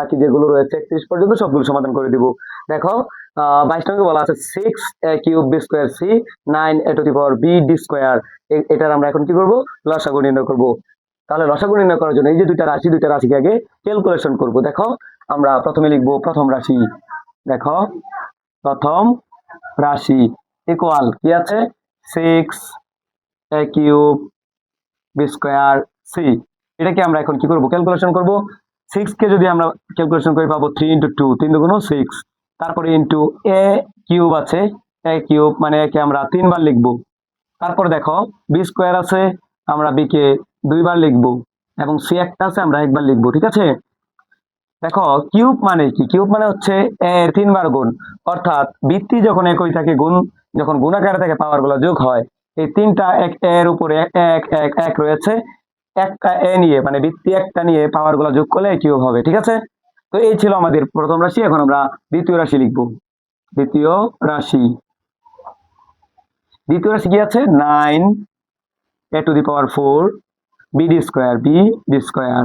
বাকি যেগুলো রয়েছে 31 পর্যন্ত সবগুলো সমাধান করে দিব। দেখো 22 নম্বরে বলা আছে 6a cube b square c 9a to the power b d square. এটার আমরা এখন কি করব, লসাগু নির্ণয় করব। তাহলে লসাগু নির্ণয় করার জন্য এই যে দুইটা রাশিকে আগে ক্যালকুলেশন করব। দেখো আমরা প্রথমে লিখব প্রথম রাশি। দেখো প্রথম রাশি ইকুয়াল কি আছে 6a cube b square c। এটাকে আমরা এখন কি করব, ক্যালকুলেশন করব। 6 কে যদি আমরা ক্যালকুলেশন করে পাবো 3 × 2, 3 × 6, তারপরে ইনটু a কিউব আছে, a কিউব মানে একে আমরা 3 বার লিখব। তারপর দেখো b স্কয়ার আছে, আমরা b কে 2 বার লিখব এবং c একটা আছে আমরা একবার লিখব। ঠিক আছে, দেখো কিউব মানে কি, কিউব মানে হচ্ছে a এর 3 বার গুণ, অর্থাৎ ভিত্তি যখন একই থাকে যখন গুণাকারে থাকে পাওয়ার গুলো যোগ হয়। এই তিনটা এক এর উপরে এক এক এক রয়েছে, একটা এ নিয়ে মানে ভিত্তি একটা নিয়ে পাওয়ার গুলো যোগ করলে কিউব হবে। ঠিক আছে, তো এই ছিল আমাদের প্রথম রাশি। এখন আমরা দ্বিতীয় রাশি লিখব। দ্বিতীয় রাশি কি আছে 9a to the power 4 b d square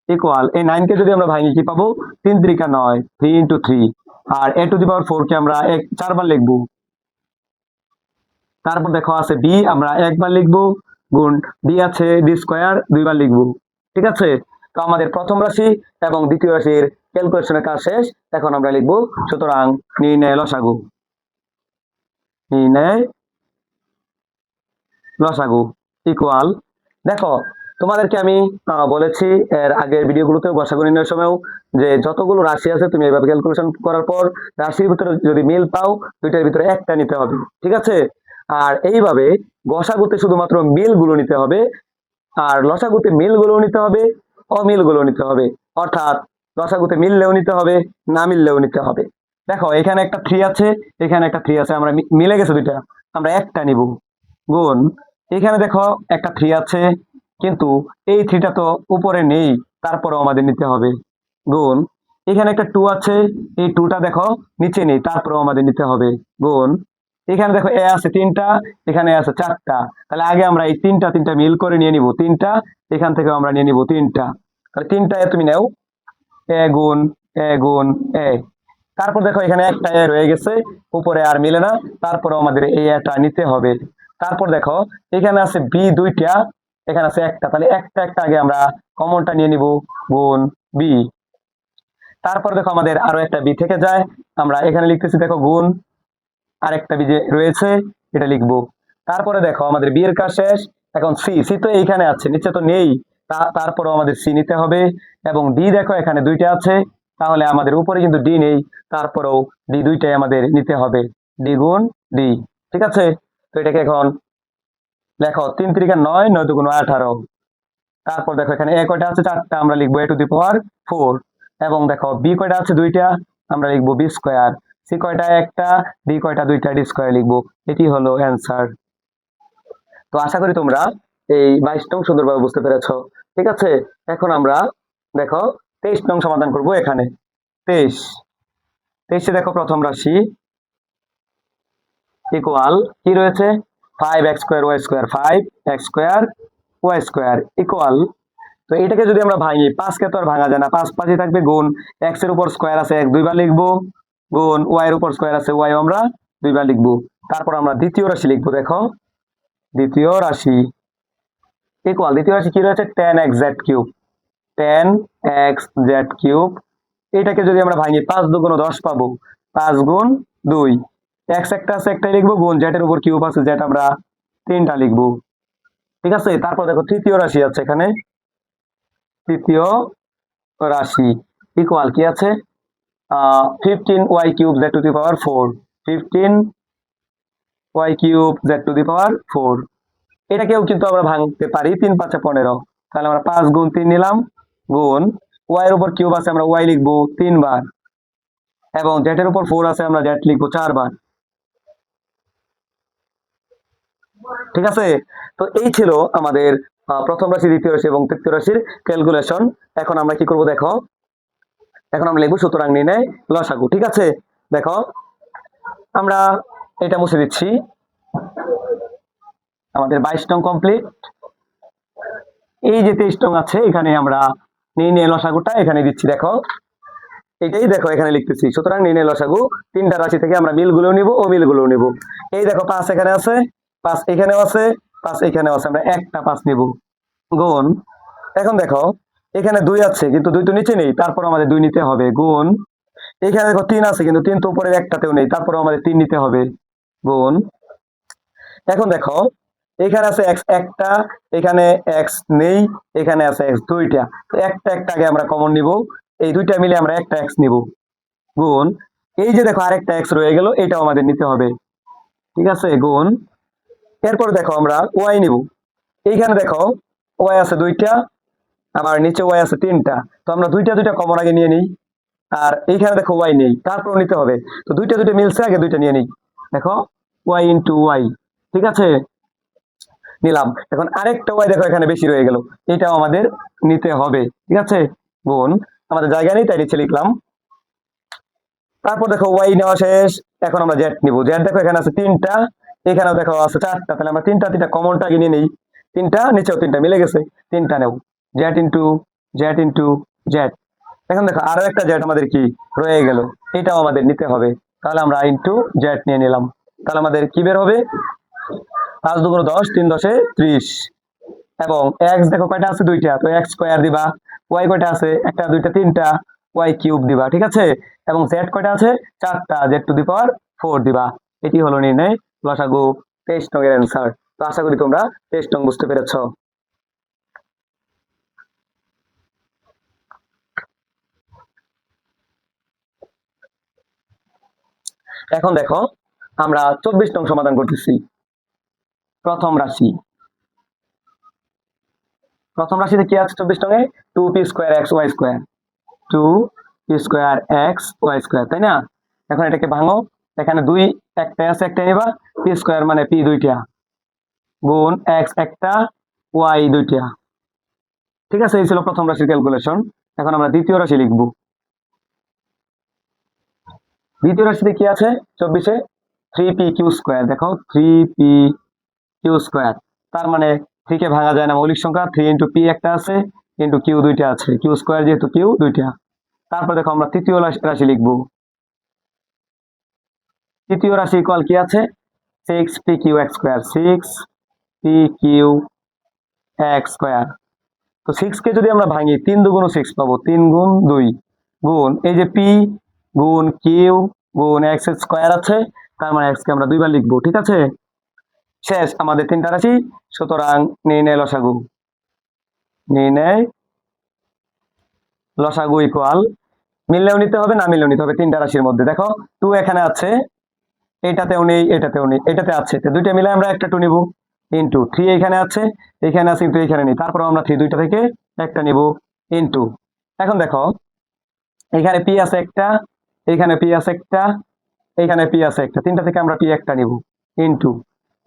equal, এই 9 কে যদি আমরা ভাঙি কি পাবো 3 × 9, 3 × 3, আর a টু দি পাওয়ার 4 কে আমরা 4 বার লিখব। তারপর দেখো আছে b, আমরা একবার লিখব, গুণ d আছে d স্কয়ার 2 বার লিখব। ঠিক আছে, তো আমাদের প্রথম রাশি এবং দ্বিতীয় রাশির ক্যালকুলেশনের কাজ শেষ। এখন আমরা লিখব সুতরাং নির্ণয় লসাগু। নির্ণয় লসাগু ইকুয়াল, দেখো তোমাদেরকে আমি বলেছি এর আগের ভিডিওগুলোতে লসাগু নির্ণয়ের সময়ও যে যতগুলো রাশি আছে তুমি এইভাবে ক্যালকুলেশন করার পর রাশির ভিতরে যদি মিল পাও দুইটার ভিতরে একটা নিতে হবে। ঠিক আছে, আর এইভাবে গসাগুতে শুধুমাত্র মিলগুলো নিতে হবে, আর লসাগুতে মিলগুলো নিতে হবে, অমিলগুলো নিতে হবে। অর্থাৎ লসাগুতে মিললেও নিতে হবে, না মিললেও নিতে হবে। দেখো এখানে একটা 3 আছে, এখানে একটা 3 আছে, আমরা মিলে গেছে দুইটা, আমরা একটা নিব। গুণ এখানে দেখো একটা 3 আছে, কিন্তু এই 3টা তো উপরে নেই, তারপরেও আমাদের নিতে হবে। গুণ এখানে একটা 2 আছে, এই 2টা দেখো নিচে নেই, তারপরেও আমাদের নিতে হবে। গুণ এখানে দেখো এ আছে 3টা, এখানে আছে 4টা, তাহলে আগে আমরা এই 3টা মিল করে নিয়ে নিব 3টা, এখান থেকে আমরা নিয়ে নিব 3টা। তাহলে 3টা তুমি নাও, এ গুণ এ। তারপর দেখো এখানে একটা এ রয়ে গেছে, উপরে আর মিলে না, তারপরে আমাদের এই এটা নিতে হবে। তারপর দেখো এখানে আছে বি 2টা, এখানে আছে একটা, তাহলে একটা আগে আমরা কমনটা নিয়ে নিব, গুণ বি। তারপর দেখো আমাদের আরো একটা বি থেকে যায়, আমরা এখানে লিখতেছি দেখো গুণ আরেকটা বি যে রয়েছে এটা লিখবো। তারপরে দেখো আমাদের বি এর কাজ শেষ। এখন সি তো এইখানে আছে, নিচে তো নেই, তারপরেও আমাদের সি নিতে হবে। এবং ডি দেখো এখানে 2টা আছে, তাহলে আমাদের উপরে কিন্তু ডি নেই, তারপরেও ডি 2টাই আমাদের নিতে হবে, ডি গুণ ডি। ঠিক আছে, তো এটাকে এখন লেখো 3 × 9, 9 × 18। তারপর দেখো এখানে এ কয়টা আছে 4টা, আমরা লিখবো a টু দি পাওয়ার 4। এবং দেখো বি কয়টা আছে 2টা, আমরা লিখবো বি স্কয়ার। সি কয়টা একটা, ডি কয়টা 2টা, ডি স্কয়ার লিখবো। এটি হলো অ্যান্সার। তো আশা করি তোমরা এই 22 নং সুন্দরভাবে বুঝতে পেরেছো। ঠিক আছে, এখন আমরা দেখো 23 নং সমাধান করব। এখানে 23 দেখো প্রথম রাশি ইকুয়াল কি রয়েছে 5x² y² 5x² y² equal, তো এটাকে যদি আমরা ভাঙি 5 কে তো আর ভাঙা যায় না, 5 5ই থাকবে, গুণ x এর উপর স্কয়ার আছে 1 2 বার লিখবো, গুণ y এর উপর স্কয়ার আছে y আমরা 2 বার লিখবো। তারপর আমরা দ্বিতীয় রাশি লিখবো। দেখো দ্বিতীয় রাশি ইকুয়াল, দ্বিতীয় রাশি কি রয়েছে 10xz³ এটাকে যদি আমরা ভাঙি 5 2 × 10 পাবো, 5 গুণ 2, x একটা আছে একটাই লিখবো, গুণ z এর উপর কিউব আছে z আমরা 3টা লিখবো। ঠিক আছে, তারপর দেখো তৃতীয় রাশি আছে এখানে, তৃতীয় রাশি ইকুয়াল কি আছে 15y³ z⁴, 15y³ z⁴। এটাকেও কিন্তু আমরা ভাঙতে পারি 3 5 15, তাহলে আমরা 5 গুণ 3 নিলাম, গুণ y এর উপর কিউব আছে আমরা y লিখবো 3 বার, এবং z এর উপর 4 আছে আমরা z লিখবো 4 বার। ঠিক আছে, তো এই ছিল আমাদের প্রথম রাশি, দ্বিতীয় রাশি এবং তৃতীয় রাশির ক্যালকুলেশন। এখন আমরা কি করব দেখো, এখন আমরা লিখবো সুতরাং নির্ণয় লসাগু। ঠিক আছে, দেখো আমরা এটা মুছে দিচ্ছি, আমাদের 22 নং কমপ্লিট। এই যে 23 নং আছে, এখানে আমরা নির্ণয় লসাগুটা এখানে দিচ্ছি। দেখো এটাই দেখো এখানে লিখতেছি। সুতরাং নির্ণয় লসাগু, তিনটা রাশি থেকে আমরা মিলগুলো নিব ও মিলগুলো নিব। এই দেখো 5 এখানে আছে, 5 এখানেও আছে, 5 এখানেও আছে, আমরা একটা 5 নিব। গুণ, এখন দেখো এখানে 2 আছে কিন্তু 2 তো নিচে নেই, তারপর আমাদের 2 নিতে হবে। গুণ, এখানে দেখো 3 আছে কিন্তু 3 তো উপরের একটাতেও নেই, তারপর আমাদের 3 নিতে হবে। গুণ, এখন দেখো এখানে আছে x একটা, এখানে x নেই, এখানে আছে x দুইটা, তো একটা একটা আগে আমরা কমন নিব, এই দুইটা মিলে আমরা একটা x নিব। গুণ, এই যে দেখো আরেকটা x রয়ে গেল, এটাও আমাদের নিতে হবে। ঠিক আছে, গুণ, এরপর দেখো আমরা y নিব। এইখানে দেখো y আছে দুইটা, আবার নিচে y আছে তিনটা, তো আমরা দুইটা দুইটা কমন আগে নিয়ে নিই। আর এইখানে দেখো y নেই, তারপর নিতে হবে, তো দুইটা দুইটা মিলছে, আগে দুইটা নিয়ে নিই। দেখো y ইন্টু y, ঠিক আছে, নিলাম। এখন আরেকটা y দেখো এখানে বেশি রয়ে গেল, এটাও আমাদের নিতে হবে। ঠিক আছে, গুণ, আমাদের জায়গা নেই তাই নিচে লিখলাম। তারপর দেখো y নেওয়া শেষ, এখন আমরা z নিব। z দেখো এখানে আছে তিনটা, এখানেও দেখো আছে চারটা, তাহলে আমরা তিনটা তিনটা কমনটা আগে নিয়ে নিই। তিনটা নিচেও তিনটা মিলে গেছে, তিনটা নেব। z into z। এখন দেখো আরো একটা z আমাদের কি রয়ে গেল, এটাও আমাদের নিতে হবে, তাহলে আমরা ইন্টু z নিয়ে নিলাম। তাহলে আমাদের কি বের হবে, 5 দুগুণ 10, 3 10 30। এবং x দেখো কয়টা আছে, দুইটা, তো x স্কয়ার দিবা। y কয়টা আছে, একটা দুইটা তিনটা, y কিউব দিবা। ঠিক আছে, এবং z কয়টা আছে, চারটা, z টু দি পাওয়ার 4 দিবা। এটি হলো নির্ণয় লসাগু 23 নং এর অ্যান্সার। তো আশা করি তোমরা 23 নং বুঝতে পেরেছো। এখন দেখো আমরা 24 নং সমাধান করতেছি। প্রথম রাশি, প্রথম রাশিতে কি আছে 24 নং এ, 2p square x y square, 2p square x y square, তাই না? এখন এটাকে ভাঙো, এখানে 2 একটা আছে, একটা নিবা, p স্কয়ার মানে p দুইটা, গুণ x একটা, y দুইটা। ঠিক আছে, এই ছিল প্রথম রাশির ক্যালকুলেশন। এখন আমরা দ্বিতীয় রাশি লিখব। দ্বিতীয় রাশিতে কি আছে 24 এ, 3p q স্কয়ার, দেখো 3p q স্কয়ার, তার মানে 3 কে ভাঙা যায় না, মৌলিক সংখ্যা, 3 ইন্টু p একটা আছে, ইন্টু q দুইটা আছে, q স্কয়ার যেহেতু q দুইটা। তারপর দেখো আমরা তৃতীয় রাশি লিখব। তৃতীয় রাশি ইকুয়াল কি আছে, 6p q x square, 6p q x square. তো 6 কে যদি আমরা ভাঙি, 3 দুগুণ 6 পাবো, 3 গুণ 2, গুণ এই যে p গুণ q গুণ x স্কয়ার আছে, তার মানে x কে আমরা দুইবার লিখবো। ঠিক আছে, শেষ আমাদের তিনটা রাশি। সুতরাং নির্ণয় লসাগু, নির্ণয় লসাগু ইকুয়াল, মিললেও নিতে হবে, না মিললেও নিতে হবে, তিনটা রাশির মধ্যে। দেখো 2 এখানে আছে, এটাতেও নেই, এটাতেও নেই, এটাতে আছে, তো দুইটা মিলে আমরা একটা 2 নিব, ইন্টু 3 এখানে আছে, এখানে আছে কিন্তু এখানে নেই, তারপর আমরা 3 দুইটা থেকে একটা নিব, ইন্টু। এখন দেখো এখানে p আছে একটা, এখানে p আছে একটা, এখানে p আছে একটা, তিনটা থেকে আমরা p একটা নিব, ইন্টু।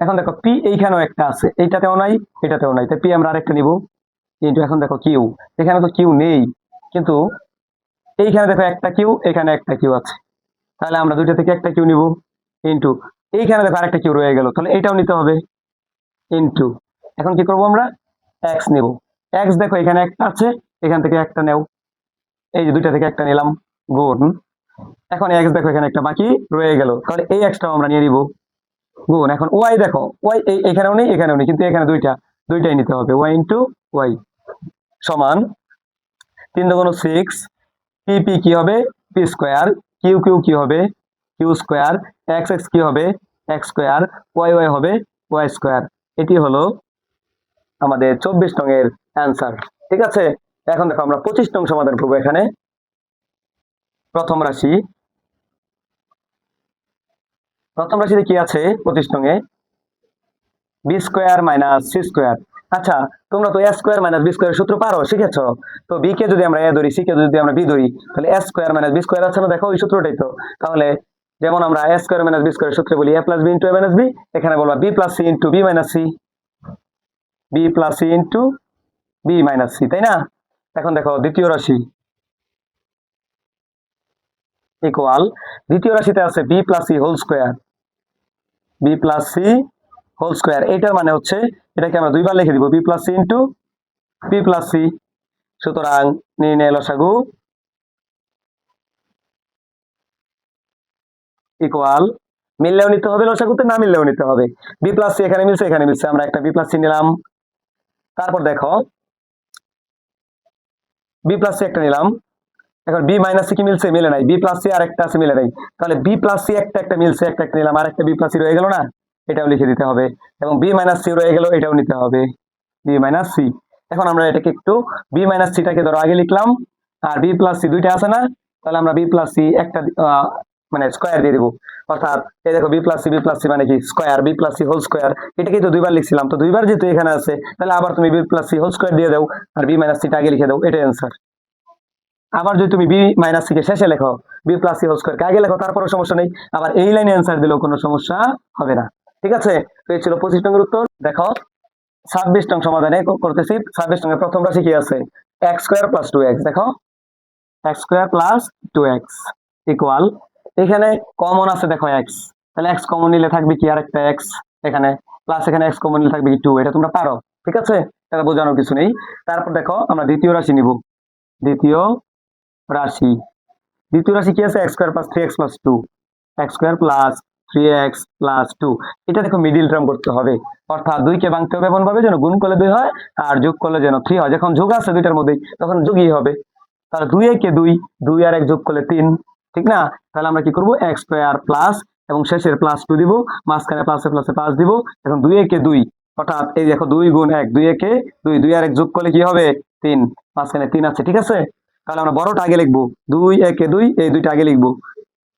এখন দেখো p এইখানেও একটা আছে, এইটাতেও নাই, এটাতেও নাই, তাই p আমরা আরেকটা নিব, ইন্টু। এখন দেখো q, এখানে তো q নেই, কিন্তু এইখানে দেখো একটা q, এখানে একটা q আছে, তাহলে আমরা দুইটা থেকে একটা q নিব, ইন্টু। এইখানে দেখো আরেকটা q রয়ে গেল, তাহলে এটাও নিতে হবে, ইন্টু। এখন কি করব, আমরা x নেব। x দেখো এখানে একটা আছে, এখান থেকে একটা নেও, এই যে দুইটা থেকে একটা নিলাম, গুণ। এখন x দেখো এখানে একটা বাকি রয়ে গেল, তাহলে এই xটাও আমরা নিয়ে নিব, গুণ। এখন y দেখো, y এখানেও নেই, এখানেও নেই, কিন্তু এখানে দুইটাই নিতে হবে, y ইন্টু y সমান 3 দুগুণ 6, p কি হবে, p স্কয়ার, q কি হবে, q স্কয়ার, x কি হবে, x স্কয়ার, y হবে y স্কয়ার। এটি হলো আমাদের 24 নং এর অ্যান্সার। ঠিক আছে, এখন দেখো আমরা 25 নং সমাধান করব। এখানে প্রথম রাশি, প্রথম রাশিতে কি আছে 25 নং এ, B square minus C square. আচ্ছা, তোমরা তো A square minus B square সূত্র পারো, শিখেছো। তো বি কে যদি আমরা এ ধরি, সি কে যদি আমরা বি ধরি, তাহলে A square minus B square আছে না, দেখো ওই সূত্রটাই তো। তাহলে যেমন আমরা A square minus B square সূত্রে বলি A plus B into A minus B, এখানে বলবা B plus C into B minus C, B plus C into B minus C, তাই না? এখন দেখো দ্বিতীয় রাশি ইকুয়াল, দ্বিতীয় রাশিতে আছে B plus C whole square, B plus C whole square, এটার মানে হচ্ছে এটাকে আমরা দুইবার লিখে দিব, B plus C into B plus C. সুতরাং নির্ণয় লসাগু ইকুয়াল, মিললেও নিতে হবে লসাগুতে, না মিললেও নিতে হবে। বি প্লাস সি এখানে মিলছে, এখানে মিলছে, আমরা একটা বি প্লাস সি নিলাম। তারপর দেখো বি প্লাস সি একটা নিলাম। এখন বি মাইনাস সি কি মিলছে? মিলে নাই। বি প্লাস সি আর একটা আছে, মিলে নাই। তাহলে বি প্লাস সি একটা একটা মিলছে, একটা একটা নিলাম, আর একটা বি প্লাস সি রয়ে গেল না, এটাও লিখে দিতে হবে। এবং বি মাইনাস সি রয়ে গেল, এটাও নিতে হবে, বি মাইনাস সি। এখন আমরা এটাকে একটু বি মাইনাস সিটাকে ধরো আগে লিখলাম, আর বি প্লাস সি দুইটা আছে না, তাহলে আমরা বি প্লাস সি একটা মানে স্কোয়ার দিয়ে দেবো। অর্থাৎ এই দেখো বি প্লাস সি মানে কি square, B plus C whole square. এটাকে তো দুইবার লিখছিলাম, তো দুইবার যেহেতু এখানে আছে, তাহলে আবার তুমি B plus C whole square দিয়ে দাও, আর বি মাইনাস সিটা আগে লিখে দাও, এটাই অ্যান্সার। আবার যদি তুমি বি মাইনাস সি কে শেষে লেখো, B plus C whole square কে আগে লেখো, তারপরে সমস্যা নেই, আবার এই লাইনে অ্যান্সার দিলেও কোনো সমস্যা হবে না। ঠিক আছে, তো এই ছিল 25 নম্বর উত্তর। দেখো 26 নং সমাধানে করতেছি। 26 নং এর প্রথম রাশি কি আছে? X square plus 2x। দেখো x square plus 2x equal, এখানে কমন আছে দেখো এক্স, তাহলে এক্স কমন নিলে থাকবে কি আরেকটা এক্স, এখানে প্লাস এখানে এক্স কমন নিলে থাকবে কি 2, এটা তোমরা পারো। ঠিক আছে, এটা বোঝানোর কিছু নেই। তারপর দেখো আমরা দ্বিতীয় রাশি নিব। দ্বিতীয় রাশি, দ্বিতীয় রাশি কি আছে? X square plus 3x plus 2, x square plus 3x plus 2। এটা দেখো মিডিল টার্ম করতে হবে, অর্থাৎ 2 কে ভাঙতে হবে এমন ভাবে যেন গুণ করলে 2 হয়, আর যোগ করলে যেন 3 হয়। যখন যোগ আছে দুইটার মধ্যেই, তখন যোগই হবে। তাহলে 2 এ কে 2, 2 আর 1 যোগ করলে 3, ঠিক না? তাহলে আমরা কি করব? এক্স স্কোয়ার প্লাস, এবং শেষের প্লাস 2 দিব, মাঝখানে প্লাসে প্লাসে 5 দিব। এখন 2 এ কে 2, অর্থাৎ এই দেখো 2 গুণ 1, 2 এ কে 2, 2 আর 1 যোগ করলে কি হবে? 3, মাঝখানে 3 আছে। ঠিক আছে, তাহলে আমরা বড়টা আগে লিখবো, 2 এ কে 2, এই দুইটা আগে লিখবো,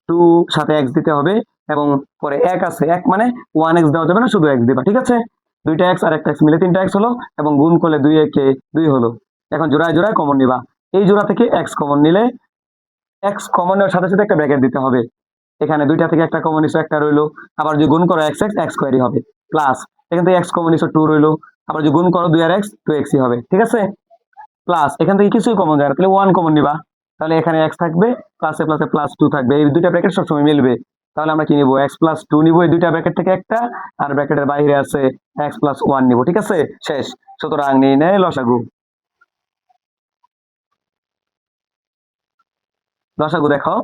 2 সাথে x দিতে হবে, এবং পরে 1 আছে, 1 মানে 1x দেওয়া যাবে না, শুধু x দিবা। ঠিক আছে, দুইটা x আর একটা x মিলে 3টা x হলো, এবং গুণ করলে 2 এ কে 2 হলো। এখন জোড়ায় জোড়ায় কমন নিবা, এই জোড়া থেকে x কমন নিলে, x কমন নেওয়ার সাথে সাথে একটা ব্র্যাকেট দিতে হবে, এখানে দুইটা থেকে একটা কমন নিছো, একটা রইলো, আবার যদি গুণ করো x x স্কোয়ারই হবে, প্লাস এখান থেকে x কমন নিছো 2 রইলো, আবার যদি গুণ করো 2 আর x 2xই হবে। ঠিক আছে, প্লাস এখান থেকে কিছুই কমন যায় না, তাহলে 1 কমন নিবা, তাহলে এখানে x থাকবে, প্লাসে প্লাসে প্লাস 2 থাকবে, এই দুইটা ব্র্যাকেট সবসময় মিলবে। তাহলে আমরা কি নিব? x প্লাস 2 নিব, এই দুইটা ব্র্যাকেট থেকে একটা, আর ব্র্যাকেটের বাইরে আছে x প্লাস 1 নিব। ঠিক আছে, শেষ। সুতরাং নিয়ে নেয় লসাগু। লসাগু দেখো,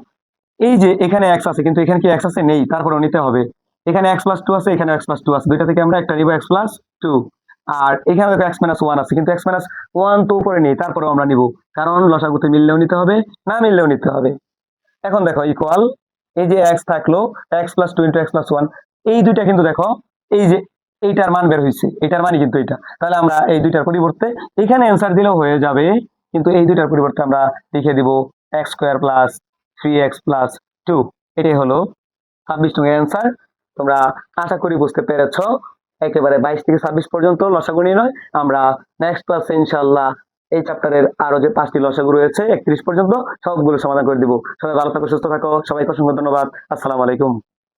এই যে এখানে x আছে, কিন্তু এখানে কি x আছে? নেই, তারপরেও নিতে হবে। এখানে x প্লাস 2 আছে, এখানে x প্লাস 2 আছে, দুইটা থেকে আমরা একটা নিব, x প্লাস 2। আর এখানে দেখো x মাইনাস 1 আছে, কিন্তু x মাইনাস 1 তো উপরে নেই, তারপরেও আমরা নিব, কারণ লসাগুতে মিললেও নিতে হবে, না মিললেও নিতে হবে। এখন দেখো ইকুয়াল, এই যে x থাকলো, x plus 2 into x plus 1, এই দুইটা কিন্তু দেখো, এই যে এইটার মান বের হয়েছে, এটার মানই কিন্তু এটা। তাহলে আমরা এই দুইটার পরিবর্তে এখানে অ্যান্সার দিলেও হয়ে যাবে, কিন্তু এই দুইটার পরিবর্তে আমরা লিখে দিব x square plus 3x plus 2। এটাই হলো 26 নং অ্যান্সার। তোমরা আশা করি বুঝতে পেরেছো। একেবারে 22 থেকে 26 পর্যন্ত লসাগু নির্ণয়। আমরা নেক্সট ক্লাসে ইনশাআল্লাহ এই চ্যাপ্টারের আরো যে 5টি লসাগু রয়েছে 31 পর্যন্ত সবগুলো সমাধান করে দিব। সবাই ভালো থাকো, সুস্থ থাকো, সবাইকে অসংখ্য ধন্যবাদ। আসসালামু আলাইকুম।